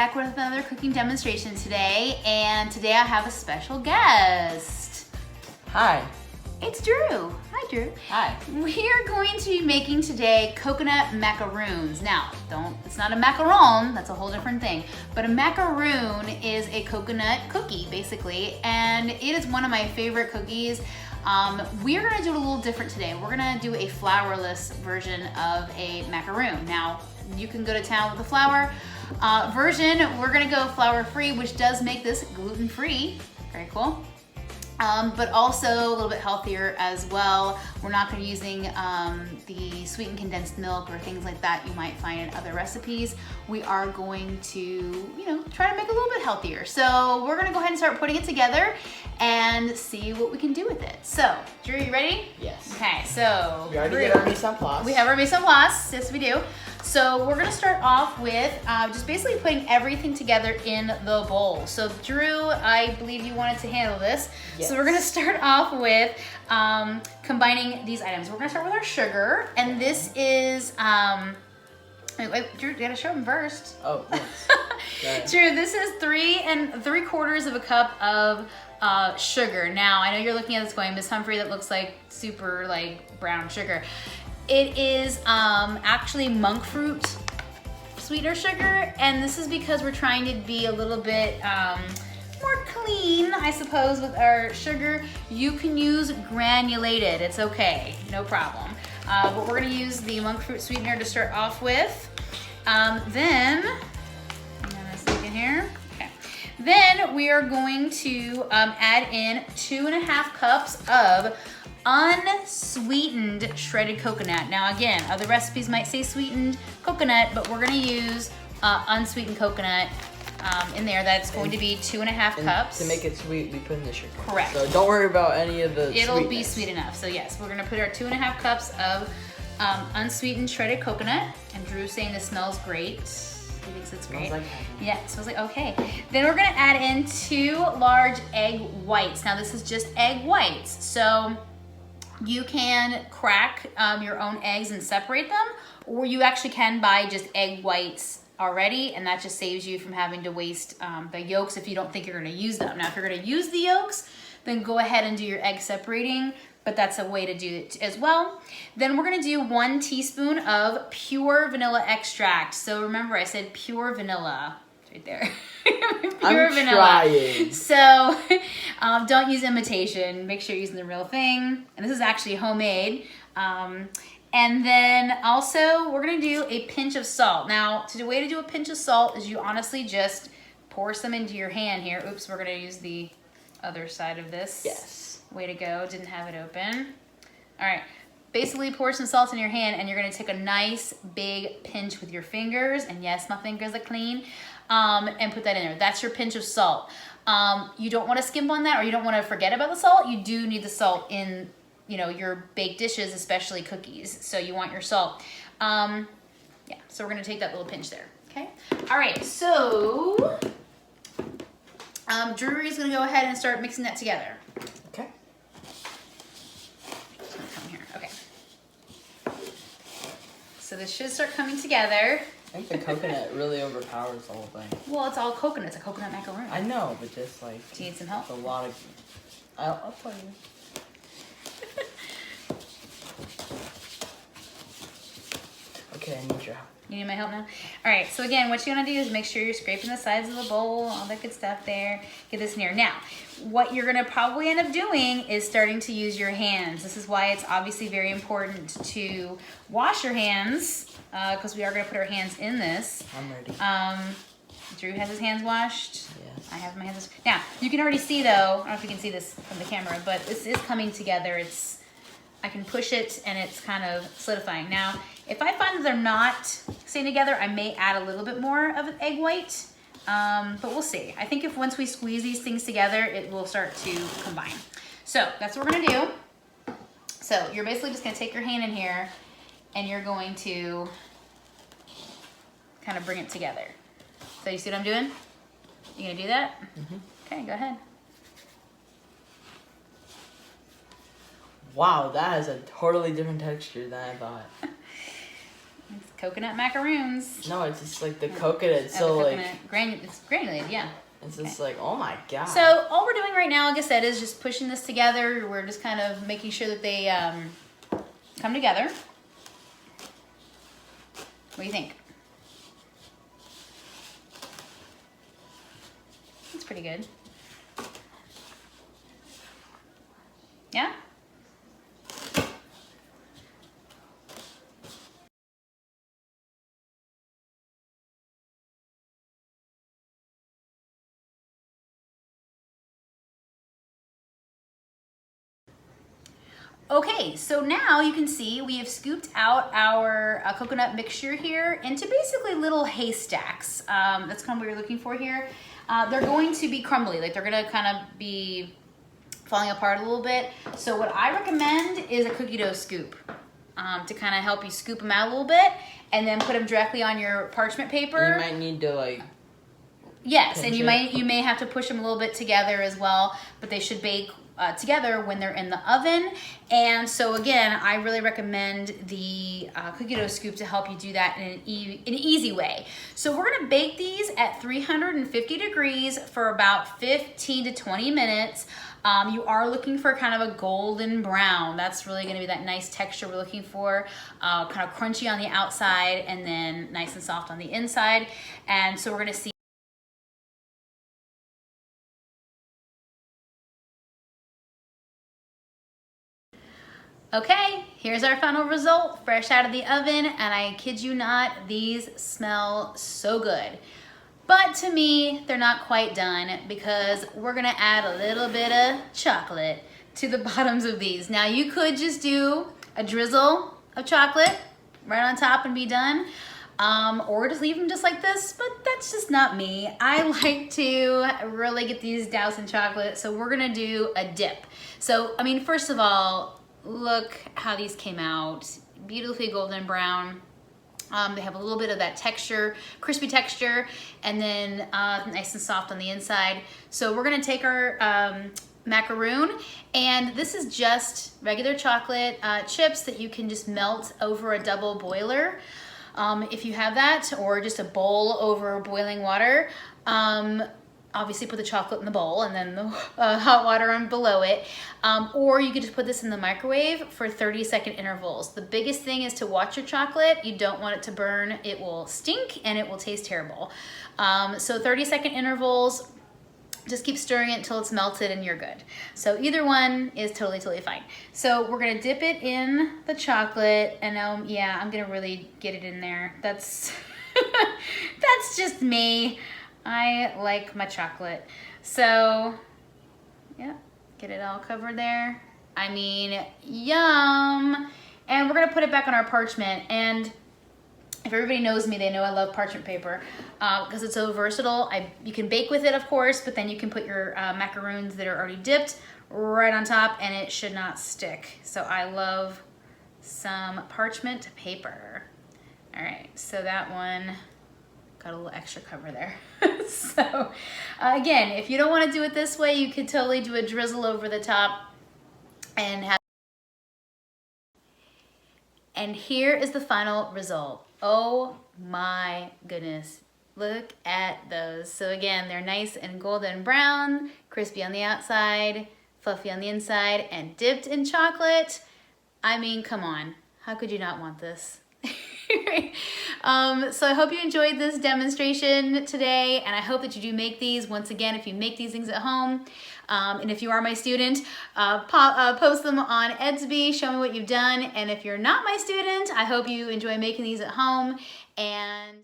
back with another cooking demonstration today, and today I have a special guest. Hi. It's Drew. Hi, Drew. Hi. We are going to be making today coconut macaroons. Now, it's not a macaron, that's a whole different thing, but a macaroon is a coconut cookie, basically, and it is one of my favorite cookies. We are gonna do it a little different today. We're gonna do a flourless version of a macaroon. Now, you can go to town with the flour version. We're gonna go flour-free, which does make this gluten-free. Very cool. But also a little bit healthier as well. We're not gonna be using the sweetened condensed milk or things like that you might find in other recipes. We are going to, try to make it a little bit healthier. So we're gonna go ahead and start putting it together and see what we can do with it. So, Drew, you ready? Yes. Okay, so. We already get our mise en place. We have our mise en place, yes we do. So we're gonna start off with just basically putting everything together in the bowl. So Drew, I believe you wanted to handle this. Yes. So we're gonna start off with combining these items. We're gonna start with our sugar, and this is, wait, Drew, you gotta show them first. Oh, yes. Drew, this is 3 3/4 of a cup of sugar. Now, I know you're looking at this going, Miss Humphrey, that looks like super brown sugar. It is actually Monk Fruit Sweetener sugar, and this is because we're trying to be a little bit more clean, I suppose, with our sugar. You can use granulated, it's okay, no problem. But we're gonna use the Monk Fruit Sweetener to start off with. Then, hang on a second here. Okay. Then we are going to add in 2.5 cups of unsweetened shredded coconut. Now again, other recipes might say sweetened coconut, but we're gonna use unsweetened coconut in there. That's going to be 2.5 cups. To make it sweet, we put in the sugar. Correct. So don't worry about any of the It'll sweetness. be sweet enough. So yes, we're gonna put our 2.5 cups of unsweetened shredded coconut. And Drew's saying this smells great. He thinks it's great. Smells like heaven. Yeah, it smells like, okay. Then we're gonna add in 2 large egg whites. Now this is just egg whites. So you can crack your own eggs and separate them, or you actually can buy just egg whites already, and that just saves you from having to waste the yolks if you don't think you're gonna use them. Now, if you're gonna use the yolks, then go ahead and do your egg separating, but that's a way to do it as well. Then we're gonna do 1 teaspoon of pure vanilla extract. So remember, I said pure vanilla. It's right there. Pure vanilla. Trying. So don't use imitation. Make sure you're using the real thing. And this is actually homemade. And then also we're gonna do a pinch of salt. Now, the way to do a pinch of salt is you honestly just pour some into your hand here. Oops, we're gonna use the other side of this. Yes. Way to go, didn't have it open. All right, basically pour some salt in your hand, and you're gonna take a nice big pinch with your fingers, and yes, my fingers are clean, and put that in there. That's your pinch of salt. You don't wanna skimp on that, or you don't wanna forget about the salt. You do need the salt in your baked dishes, especially cookies. So you want your salt. Yeah, so we're gonna take that little pinch there, okay? All right, so Drew is gonna go ahead and start mixing that together. Okay. Come here, okay. So this should start coming together. I think the coconut really overpowers the whole thing. Well, it's all coconut. It's a coconut macaroon. I know, but just like... Do you need some help? It's a lot of... I'll tell you. Okay, I need your help. You need my help now? All right, so again, what you wanna do is make sure you're scraping the sides of the bowl, all that good stuff there. Get this in here. Now, what you're gonna probably end up doing is starting to use your hands. This is why it's obviously very important to wash your hands, because we are gonna put our hands in this. I'm ready. Drew has his hands washed. Yes. I have my hands washed. Now, you can already see though, I don't know if you can see this from the camera, but this is coming together. I can push it and it's kind of solidifying. Now, if I find that they're not staying together, I may add a little bit more of an egg white, but we'll see. I think once we squeeze these things together, it will start to combine. So that's what we're gonna do. So you're basically just gonna take your hand in here and you're going to kind of bring it together. So you see what I'm doing? You gonna do that? Mm-hmm. Okay, go ahead. Wow, that has a totally different texture than I thought. It's Coconut macaroons. No, it's just like the coconut. So like it's granulated, yeah. It's just like, oh my god. So all we're doing right now, like I said, is just pushing this together. We're just kind of making sure that they come together. What do you think? That's pretty good. Yeah? Okay, so now you can see we have scooped out our coconut mixture here into basically little haystacks. That's kind of what you're looking for here. They're going to be crumbly, like they're gonna kind of be falling apart a little bit. So what I recommend is a cookie dough scoop to kind of help you scoop them out a little bit and then put them directly on your parchment paper. You might need to like... Yes, and you may have to push them a little bit together as well, but they should bake together when they're in the oven. And so again, I really recommend the cookie dough scoop to help you do that in an easy way. So we're gonna bake these at 350 degrees for about 15 to 20 minutes. You are looking for kind of a golden brown. That's really gonna be that nice texture we're looking for. Kind of crunchy on the outside and then nice and soft on the inside. And so we're gonna see okay, here's our final result, fresh out of the oven, and I kid you not, these smell so good. But to me, they're not quite done because we're gonna add a little bit of chocolate to the bottoms of these. Now you could just do a drizzle of chocolate right on top and be done, or just leave them just like this, but that's just not me. I like to really get these doused in chocolate, so we're gonna do a dip. So, I mean, first of all, look how these came out, beautifully golden brown. They have a little bit of that texture, crispy texture, and then nice and soft on the inside. So we're gonna take our macaroon, and this is just regular chocolate chips that you can just melt over a double boiler. If you have that, or just a bowl over boiling water. Obviously put the chocolate in the bowl and then the hot water on below it. Or you could just put this in the microwave for 30-second intervals. The biggest thing is to watch your chocolate. You don't want it to burn. It will stink and it will taste terrible. So 30-second intervals, just keep stirring it until it's melted and you're good. So either one is totally fine. So we're gonna dip it in the chocolate, and yeah, I'm gonna really get it in there. That's, that's just me. I like my chocolate. So, yeah, get it all covered there. I mean, yum. And we're gonna put it back on our parchment. And if everybody knows me, they know I love parchment paper because it's so versatile. You can bake with it, of course, but then you can put your macaroons that are already dipped right on top and it should not stick. So I love some parchment paper. All right, so that one got a little extra cover there. So again, if you don't want to do it this way, you could totally do a drizzle over the top and have. And here is the final result. Oh my goodness. Look at those. So again, they're nice and golden brown, crispy on the outside, fluffy on the inside, and dipped in chocolate. I mean, come on. How could you not want this? So I hope you enjoyed this demonstration today, and I hope that you do make these. Once again, if you make these things at home, and if you are my student, post them on Edsby, show me what you've done. And if you're not my student, I hope you enjoy making these at home. And